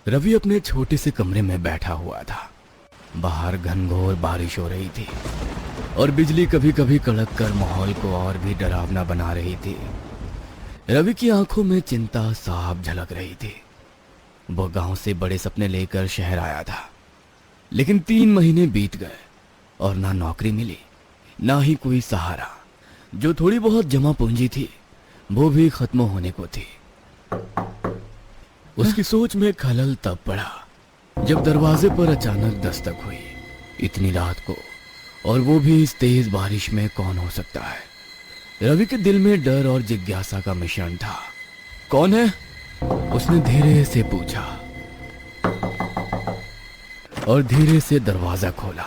रवि अपने छोटे से कमरे में बैठा हुआ था। बाहर घनघोर बारिश हो रही थी और बिजली कभी कभी कड़क कर माहौल को और भी डरावना बना रही थी। रवि की आंखों में चिंता साफ झलक रही थी। वो गांव से बड़े सपने लेकर शहर आया था, लेकिन 3 महीने बीत गए और ना नौकरी मिली, ना ही कोई सहारा। जो थोड़ी बहुत जमा पूंजी थी वो भी खत्म होने को थी। उसकी सोच में खलल तब पड़ा जब दरवाजे पर अचानक दस्तक हुई। इतनी रात को, और वो भी इस तेज बारिश में, कौन हो सकता है? रवि के दिल में डर और जिज्ञासा का मिश्रण था। कौन है? उसने धीरे से पूछा और धीरे से दरवाजा खोला।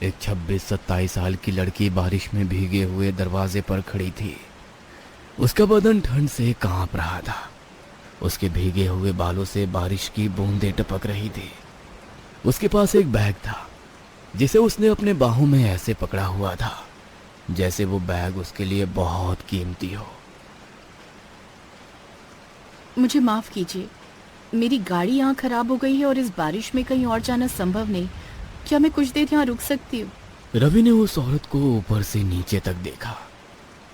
एक 26-27 साल की लड़की बारिश में भीगे हुए दरवाजे पर खड़ी थी। उसका बदन ठंड से कांप रहा था। उसके भीगे हुए बालों से बारिश की बूंदें टपक रही थी। उसके पास एक बैग था जिसे उसने अपने बाहों में ऐसे पकड़ा हुआ था जैसे वो बैग उसके लिए बहुत कीमती हो। मुझे माफ कीजिए, मेरी गाड़ी यहाँ खराब हो गई है और इस बारिश में कहीं और जाना संभव नहीं। क्या मैं कुछ देर यहाँ रुक सकती हूँ? रवि ने उस औरत को ऊपर से नीचे तक देखा।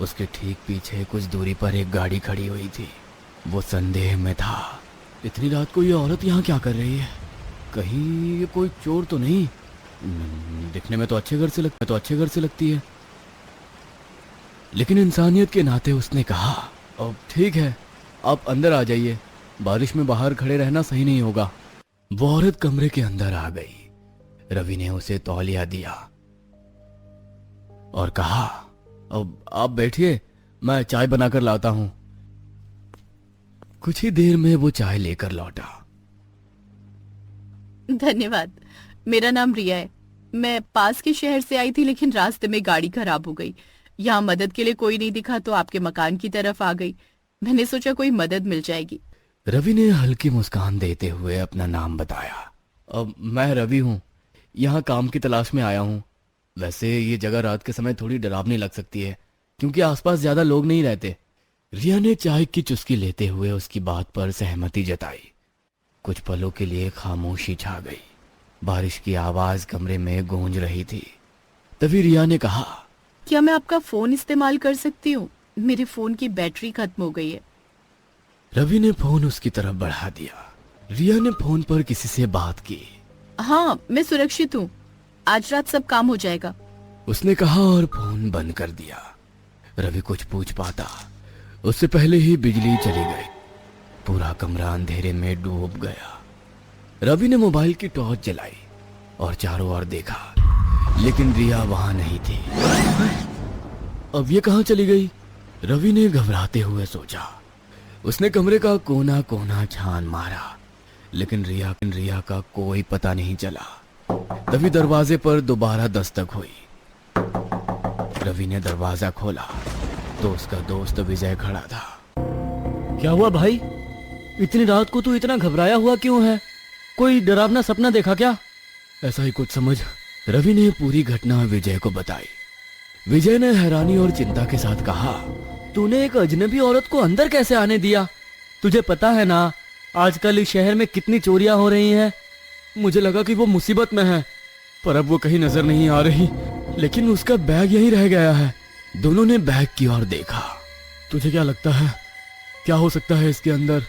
उसके ठीक पीछे कुछ दूरी पर एक गाड़ी खड़ी हुई थी। वो संदेह में था, इतनी रात को ये औरत यहाँ क्या कर रही है? कहीं ये कोई चोर तो नहीं? दिखने में तो अच्छे घर से लगती है। लेकिन इंसानियत के नाते उसने कहा, अब ठीक है, आप अंदर आ जाइए, बारिश में बाहर खड़े रहना सही नहीं होगा। वो औरत कमरे के अंदर आ गई। रवि ने उसे तौलिया दिया और कहा, अब आप बैठिए, मैं चाय बनाकर लाता हूं। कुछ ही देर में वो चाय लेकर लौटा। धन्यवाद। मेरा नाम रिया है। मैं पास के शहर से आई थी, लेकिन रास्ते में गाड़ी खराब हो गई। यहाँ मदद के लिए कोई नहीं दिखा तो आपके मकान की तरफ आ गई। मैंने सोचा कोई मदद मिल जाएगी। रवि ने हल्की मुस्कान देते हुए अपना नाम बताया। अब मैं रवि हूं, यहाँ काम की तलाश में आया हूं। वैसे ये जगह रात के समय थोड़ी डरावनी लग सकती है क्योंकि आसपास ज्यादा लोग नहीं रहते। रिया ने चाय की चुस्की लेते हुए उसकी बात पर सहमति जताई। कुछ पलों के लिए खामोशी छा गई। बारिश की आवाज कमरे में गूंज रही थी। तभी रिया ने कहा, क्या मैं आपका फोन इस्तेमाल कर सकती हूँ? मेरे फोन की बैटरी खत्म हो गई है। रवि ने फोन उसकी तरफ बढ़ा दिया। रिया ने फोन पर किसी से बात की। हाँ, मैं सुरक्षित हूँ, आज रात सब काम हो जाएगा, उसने कहा और फोन बंद कर दिया। रवि कुछ पूछ पाता उससे पहले ही बिजली चली गई। पूरा कमरा अंधेरे में डूब गया। रवि ने मोबाइल की टॉर्च जलाई और चारों ओर देखा, लेकिन रिया वहां नहीं थी। अब ये कहां चली गई? रवि ने घबराते हुए सोचा। उसने कमरे का कोना कोना छान मारा, लेकिन रिया का कोई पता नहीं चला। तभी दरवाजे पर दोबारा दस्तक हुई। रवि ने दरवाजा खोला तो उसका दोस्त विजय खड़ा था। क्या हुआ भाई? इतनी रात को तू इतना घबराया हुआ क्यों है? कोई डरावना सपना देखा क्या? ऐसा ही कुछ समझ। रवि ने पूरी घटना विजय को बताई। विजय ने हैरानी और चिंता के साथ कहा, तूने एक अजनबी औरत को अंदर कैसे आने दिया? तुझे पता है ना आजकल इस शहर में कितनी चोरियां हो रही हैं। मुझे लगा कि वो मुसीबत में है, पर अब वो कहीं नजर नहीं आ रही। लेकिन उसका बैग यहीं रह गया है। दोनों ने बैग की ओर देखा। तुझे क्या लगता है, क्या हो सकता है इसके अंदर?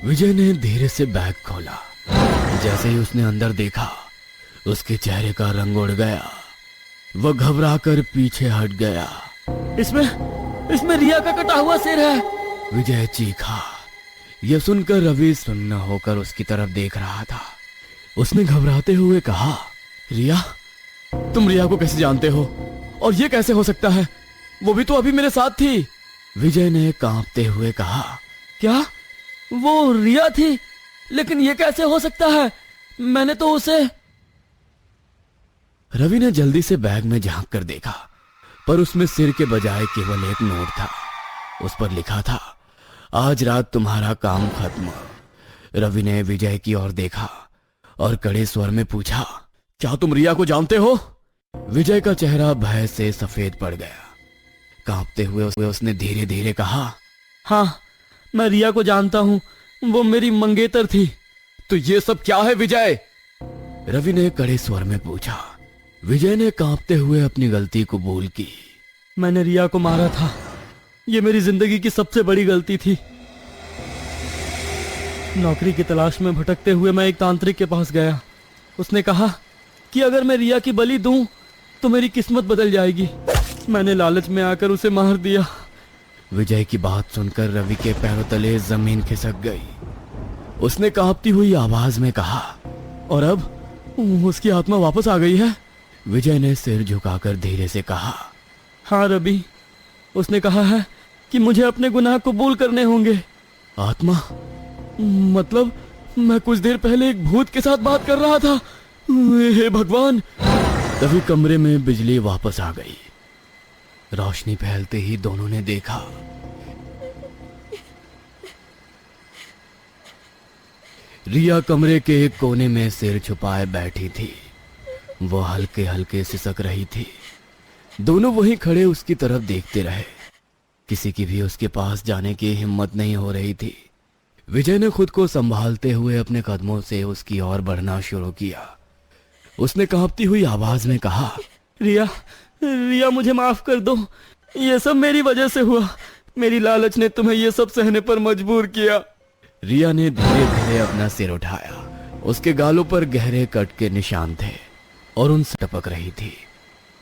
विजय ने धीरे से बैग खोला। जैसे ही उसने अंदर देखा, उसके चेहरे का रंग उड़ गया। वह घबरा कर पीछे हट गया। इसमें रिया का कटा हुआ सिर है, विजय चीखा। यह सुनकर रवि सुन्न होकर उसकी तरफ देख रहा था। उसने घबराते हुए कहा, रिया, तुम रिया को कैसे जानते हो? और ये कैसे हो सकता है? वो भी तो अभी मेरे साथ थी। विजय ने कांपते हुए कहा, क्या वो रिया थी? लेकिन ये कैसे हो सकता है? मैंने तो उसे। रवि ने जल्दी से बैग में झांक कर देखा, पर उसमें सिर के बजाय केवल एक नोट था। उस पर लिखा था, आज रात तुम्हारा काम खत्म। रवि ने विजय की ओर देखा और कड़े स्वर में पूछा, क्या तुम रिया को जानते हो? विजय का चेहरा भय से सफेद पड़ गया। कांपते हुए उसने धीरे धीरे कहा, हाँ, मैं रिया को जानता हूँ, वो मेरी मंगेतर थी। तो ये सब क्या है विजय? रवि ने कड़े स्वर में पूछा। विजय ने कांपते हुए अपनी गलती कबूल की। मैंने रिया को मारा था। ये मेरी जिंदगी की सबसे बड़ी गलती थी। नौकरी की तलाश में भटकते हुए मैं एक तांत्रिक के पास गया। उसने कहा कि अगर मैं रिया की बलि दूं तो मेरी किस्मत बदल जाएगी। मैंने लालच में आकर उसे मार दिया। विजय की बात सुनकर रवि के पैरों तले जमीन खिसक गई। उसने कांपती हुई आवाज में कहा, और अब उसकी आत्मा वापस आ गई है? विजय ने सिर झुकाकर धीरे से कहा, हाँ रवि, उसने कहा है कि मुझे अपने गुनाह कबूल करने होंगे। आत्मा? मतलब मैं कुछ देर पहले एक भूत के साथ बात कर रहा था। हे भगवान! तभी कमरे में बिजली वापस आ गई। रोशनी फैलते ही दोनों ने देखा रिया कमरे के एक कोने में सिर छुपाए बैठी थी। वो हल्के हल्के सिसक रही थी। दोनों वहीं खड़े उसकी तरफ देखते रहे। किसी की भी उसके पास जाने की हिम्मत नहीं हो रही थी। विजय ने खुद को संभालते हुए अपने कदमों से उसकी ओर बढ़ना शुरू किया। उसने कांपती हुई आवाज में कहा, रिया, रिया मुझे माफ कर दो। ये सब मेरी वजह से हुआ। मेरी लालच ने तुम्हें ये सब सहने पर मजबूर किया। रिया ने धीरे धीरे अपना सिर उठाया। उसके गालों पर गहरे कट के निशान थे और उनसे टपक रही थी।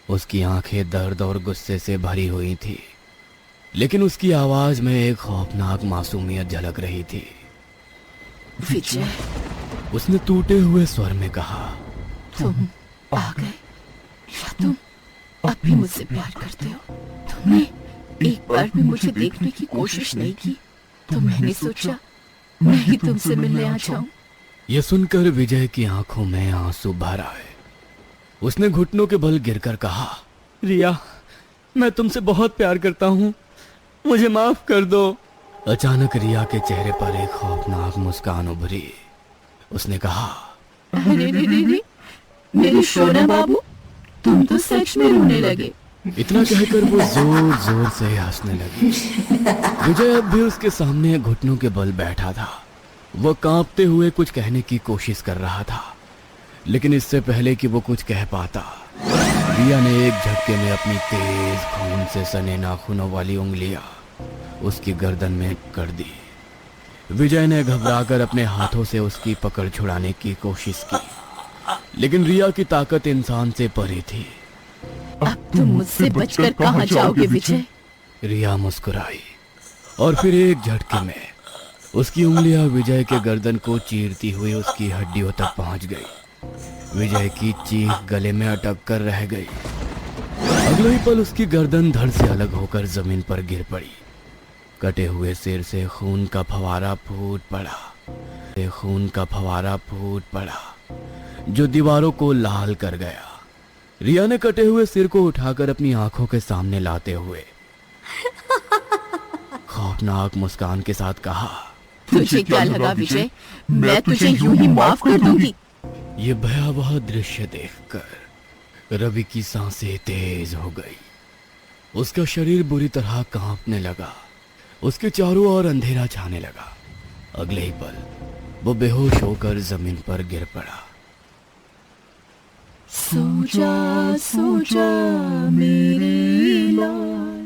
उसकी आंखें दर्द और गुस्से से भरी हुई थी, लेकिन उसकी आवाज में एक खौफनाक मासूमियत झलक रही थी। विजय, उसने टूटे हुए स्वर में कहा, तुम आ गए या तुम अब भी मुझसे प्यार करते हो? तुमने एक बार भी मुझे देखने की कोशिश नहीं की, तो मैंने सोचा मैं ही तुमसे मिलने आ जाऊं। यह सुनकर विजय की आंखों में आंसू भर आए। उसने घुटनों के बल गिरकर कहा, रिया, मैं तुमसे बहुत प्यार करता हूँ, मुझे माफ कर दो। अचानक रिया के चेहरे पर एक खौफनाक मुस्कान उभरी। उसने कहा, अरे रे रे रे, मेरे शोना बाबू, तुम तो सच में रोने लगे। इतना कहकर वो जोर जोर से हंसने लगी। विजय अब भी उसके सामने घुटनों के बल बैठा था। वो कांपते हुए कुछ कहने की कोशिश कर रहा था, लेकिन इससे पहले कि वो कुछ कह पाता, रिया ने एक झटके में अपनी तेज खून से सने नाखूनों वाली उंगलियां उसकी गर्दन में कर दी। विजय ने घबराकर अपने हाथों से उसकी पकड़ छुड़ाने की कोशिश की, लेकिन रिया की ताकत इंसान से परे थी। अब तुम मुझसे बचकर कहां जाओगे विजय? रिया मुस्कुराई और फिर एक झटके में उसकी उंगलियां विजय के गर्दन को चीरती हुई उसकी हड्डियों तक पहुंच गई। विजय की चीख गले में अटक कर रह गई। अगले ही पल उसकी गर्दन धड़ से अलग होकर जमीन पर गिर पड़ी। कटे हुए सिर से खून का फवारा फूट पड़ा। खून का फवारा फूट पड़ा जो दीवारों को लाल कर गया। रिया ने कटे हुए सिर को उठाकर अपनी आंखों के सामने लाते हुए खौफनाक मुस्कान के साथ कहा, तुझे क्या लगा विजय, मैं तुझे यूं ही माफ कर दूंगी? ये भयावह दृश्य देखकर रवि की सांसें तेज हो गई। उसका शरीर बुरी तरह कांपने लगा। उसके चारों ओर अंधेरा छाने लगा। अगले ही पल वो बेहोश होकर जमीन पर गिर पड़ा। सो जा मेरी लाल,